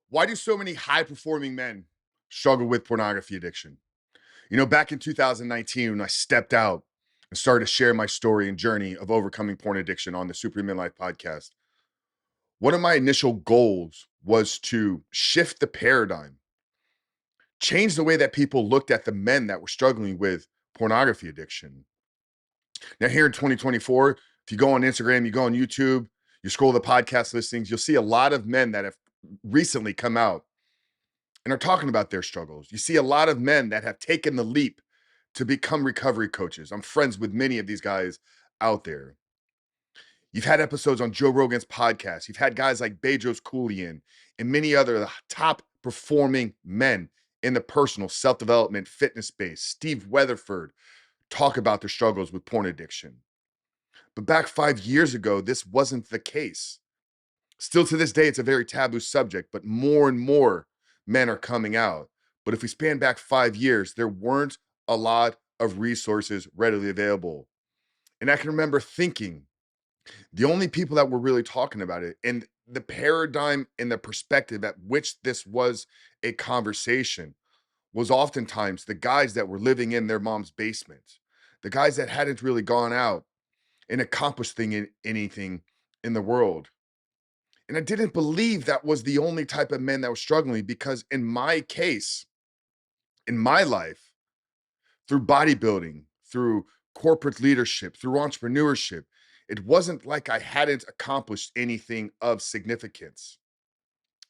Why do so many high performing men struggle with pornography addiction? Back in 2019, when I stepped out and started to share my story and journey of overcoming porn addiction on the Superhuman Life podcast, one of my initial goals was to shift the paradigm, change the way that people looked at the men that were struggling with pornography addiction. Now, here in 2024, if you go on Instagram, you go on YouTube, you scroll the podcast listings, you'll see a lot of men that have recently come out and are talking about their struggles. You see a lot of men that have taken the leap to become recovery coaches. I'm friends with many of these guys out there. You've had episodes on Joe Rogan's podcast. You've had guys like Bedros Keuilian and many other top performing men in the personal self-development fitness space. Steve Weatherford talk about their struggles with porn addiction. But back 5 years ago, this wasn't the case. Still to this day, it's a very taboo subject, but more and more men are coming out. But if we span back 5 years, there weren't a lot of resources readily available. And I can remember thinking the only people that were really talking about it and the paradigm and the perspective at which this was a conversation was oftentimes the guys that were living in their mom's basement, the guys that hadn't really gone out and accomplished anything in the world. And I didn't believe that was the only type of men that were struggling, because in my case, in my life, through bodybuilding, through corporate leadership, through entrepreneurship, it wasn't like I hadn't accomplished anything of significance.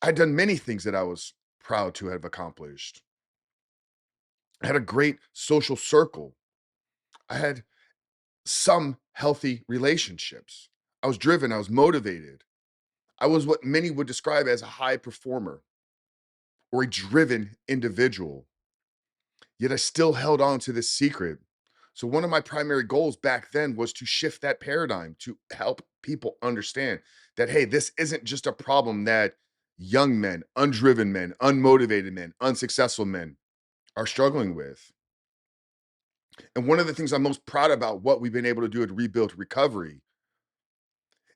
I'd done many things that I was proud to have accomplished. I had a great social circle. I had some healthy relationships. I was driven, I was motivated. I was what many would describe as a high performer or a driven individual. Yet I still held on to this secret. So one of my primary goals back then was to shift that paradigm, to help people understand that, hey, this isn't just a problem that young men, undriven men, unmotivated men, unsuccessful men are struggling with. And one of the things I'm most proud about what we've been able to do at Rebuild Recovery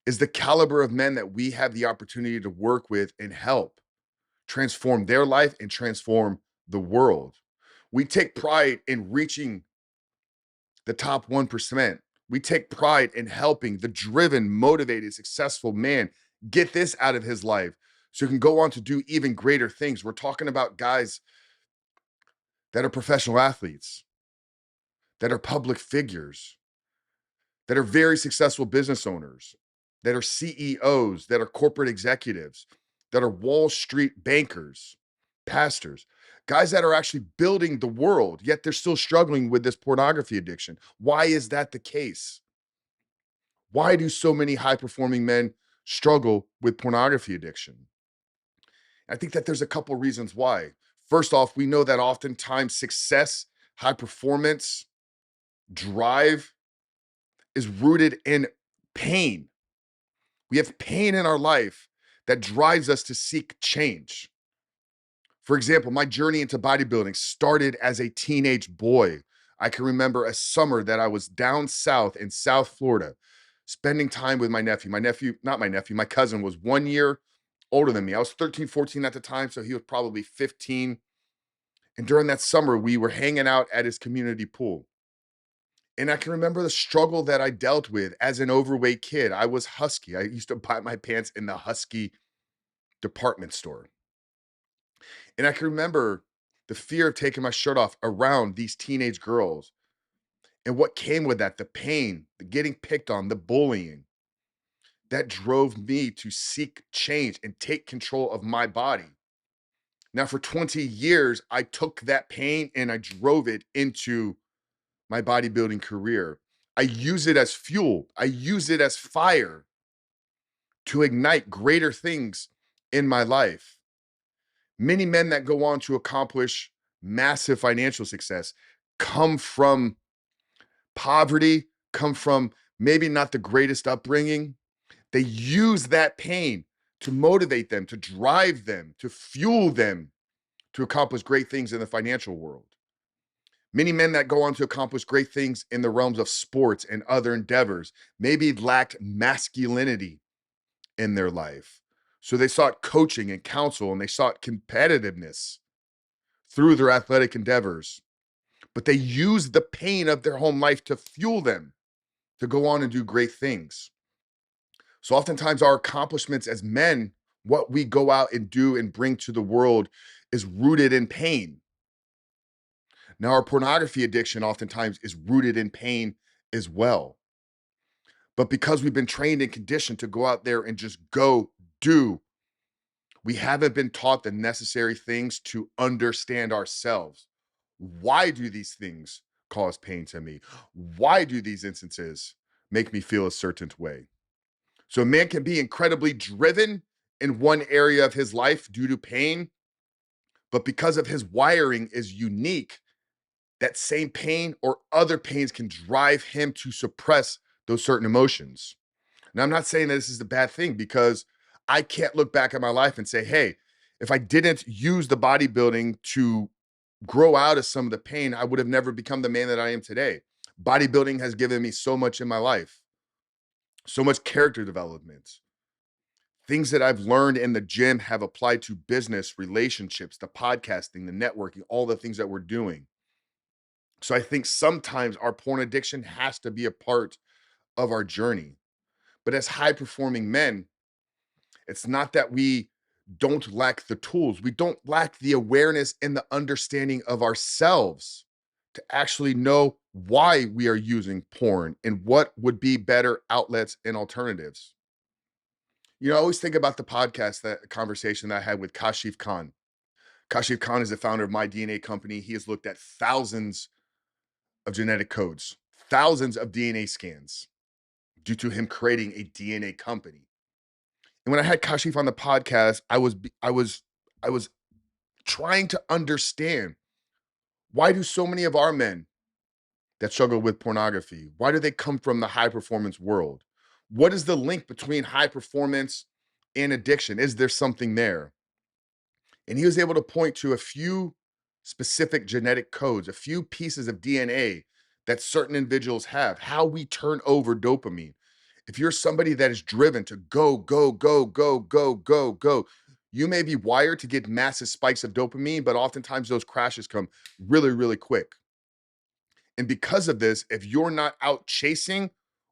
is the caliber of men that we have the opportunity to work with and help transform their life and transform the world. We take pride in reaching the top 1%. We take pride in helping the driven, motivated, successful man get this out of his life so he can go on to do even greater things. We're talking about guys that are professional athletes, that are public figures, that are very successful business owners, that are CEOs, that are corporate executives, that are Wall Street bankers, pastors, guys that are actually building the world, yet they're still struggling with this pornography addiction. Why is that the case? Why do so many high performing men struggle with pornography addiction? I think that there's a couple reasons why. First off, we know that oftentimes success, high performance, drive is rooted in pain. We have pain in our life that drives us to seek change. For example, my journey into bodybuilding started as a teenage boy. I can remember a summer that I was down south in South Florida, spending time with my nephew. My cousin was 1 year older than me. I was 13, 14 at the time, so he was probably 15. And during that summer, we were hanging out at his community pool. And I can remember the struggle that I dealt with as an overweight kid. I was husky. I used to buy my pants in the husky department store. And I can remember the fear of taking my shirt off around these teenage girls and what came with that, the pain, the getting picked on, the bullying that drove me to seek change and take control of my body. Now, for 20 years, I took that pain and I drove it into my bodybuilding career. I use it as fuel. I use it as fire to ignite greater things in my life. Many men that go on to accomplish massive financial success come from poverty, come from maybe not the greatest upbringing. They use that pain to motivate them, to drive them, to fuel them to accomplish great things in the financial world. Many men that go on to accomplish great things in the realms of sports and other endeavors maybe lacked masculinity in their life. So they sought coaching and counsel, and they sought competitiveness through their athletic endeavors. But they used the pain of their home life to fuel them to go on and do great things. So oftentimes our accomplishments as men, what we go out and do and bring to the world, is rooted in pain. Now, our pornography addiction oftentimes is rooted in pain as well. But because we've been trained and conditioned to go out there and just go do, we haven't been taught the necessary things to understand ourselves. Why do these things cause pain to me? Why do these instances make me feel a certain way? So a man can be incredibly driven in one area of his life due to pain, but because of his wiring is unique, that same pain or other pains can drive him to suppress those certain emotions. Now, I'm not saying that this is a bad thing, because I can't look back at my life and say, hey, if I didn't use the bodybuilding to grow out of some of the pain, I would have never become the man that I am today. Bodybuilding has given me so much in my life, so much character development. Things that I've learned in the gym have applied to business, relationships, the podcasting, the networking, all the things that we're doing. So I think sometimes our porn addiction has to be a part of our journey. But as high performing men, it's not that we don't lack the tools. We don't lack the awareness and the understanding of ourselves to actually know why we are using porn and what would be better outlets and alternatives. I always think about the podcast, that conversation that I had with Kashif Khan. Kashif Khan is the founder of My DNA Company. He has looked at thousands of genetic codes, thousands of DNA scans due to him creating a DNA company. And when I had Kashif on the podcast, I was trying to understand, why do so many of our men that struggle with pornography, why do they come from the high performance world? What is the link between high performance and addiction? Is there something there? And he was able to point to a few specific genetic codes, a few pieces of DNA that certain individuals have, how we turn over dopamine. If you're somebody that is driven to go, go, go, go, go, go, go, you may be wired to get massive spikes of dopamine, but oftentimes those crashes come really, really quick. And because of this, if you're not out chasing,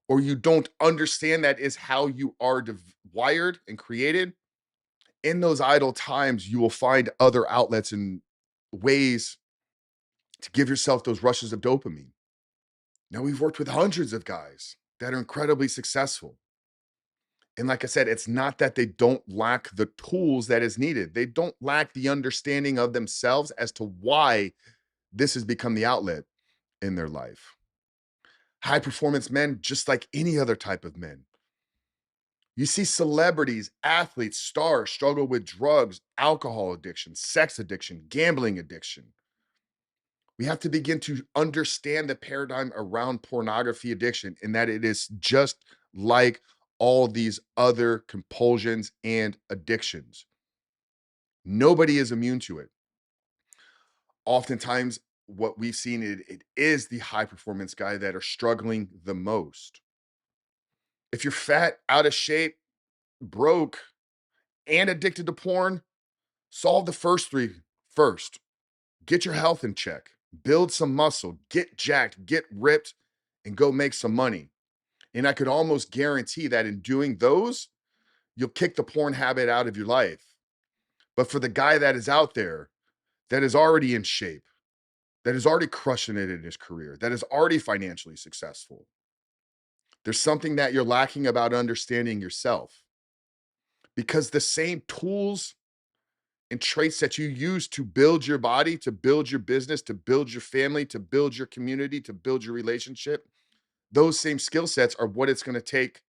or you don't understand that is how you are wired and created, in those idle times, you will find other outlets and ways to give yourself those rushes of dopamine. Now, we've worked with hundreds of guys that are incredibly successful. And like I said, it's not that they don't lack the tools that is needed. They don't lack the understanding of themselves as to why this has become the outlet in their life. High performance men, just like any other type of men. You see celebrities, athletes, stars struggle with drugs, alcohol addiction, sex addiction, gambling addiction. We have to begin to understand the paradigm around pornography addiction, and that it is just like all these other compulsions and addictions. Nobody is immune to it. Oftentimes, what we've seen, it is the high performance guy that are struggling the most. If you're fat, out of shape, broke, and addicted to porn, solve the first three first. Get your health in check, build some muscle, get jacked, get ripped, and go make some money. And I could almost guarantee that in doing those, you'll kick the porn habit out of your life. But for the guy that is out there, that is already in shape, that is already crushing it in his career, that is already financially successful, there's something that you're lacking about understanding yourself. Because the same tools and traits that you use to build your body, to build your business, to build your family, to build your community, to build your relationship, those same skill sets are what it's going to take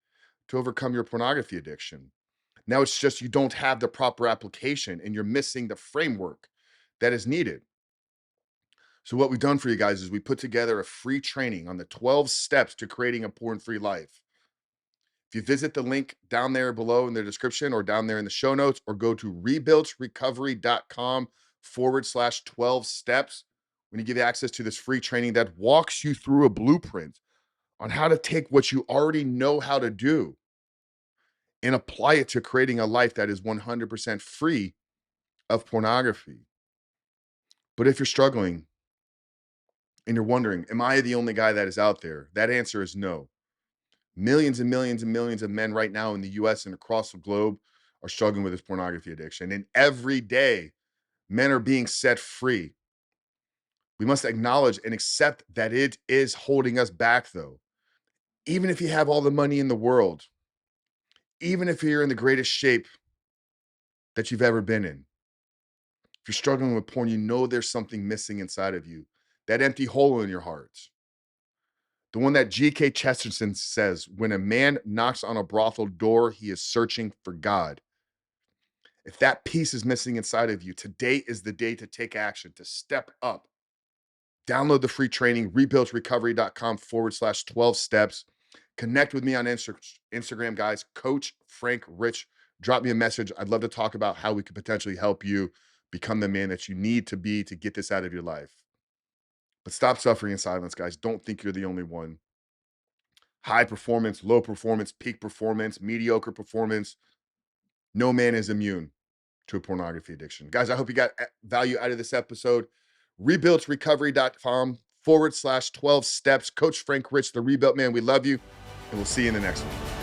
to overcome your pornography addiction. Now it's just you don't have the proper application and you're missing the framework that is needed. So what we've done for you guys is we put together a free training on the 12 steps to creating a porn-free life. If you visit the link down there below in the description or down there in the show notes, or go to rebuiltrecovery.com/12 steps, we're going to give you access to this free training that walks you through a blueprint on how to take what you already know how to do and apply it to creating a life that is 100% free of pornography. But if you're struggling and you're wondering, am I the only guy that is out there? That answer is no. Millions and millions and millions of men right now in the US and across the globe are struggling with this pornography addiction. And every day, men are being set free. We must acknowledge and accept that it is holding us back, though. Even if you have all the money in the world, even if you're in the greatest shape that you've ever been in, if you're struggling with porn, you know there's something missing inside of you. That empty hole in your heart. The one that G.K. Chesterton says, when a man knocks on a brothel door, he is searching for God. If that piece is missing inside of you, today is the day to take action, to step up. Download the free training, rebuiltrecovery.com/12 steps. Connect with me on Instagram, guys. Coach Frank Rich. Drop me a message. I'd love to talk about how we could potentially help you become the man that you need to be to get this out of your life. But stop suffering in silence, guys. Don't think you're the only one. High performance, low performance, peak performance, mediocre performance. No man is immune to a pornography addiction. Guys, I hope you got value out of this episode. Rebuiltrecovery.com/12 steps. Coach Frank Rich, the Rebuilt Man. We love you, and we'll see you in the next one.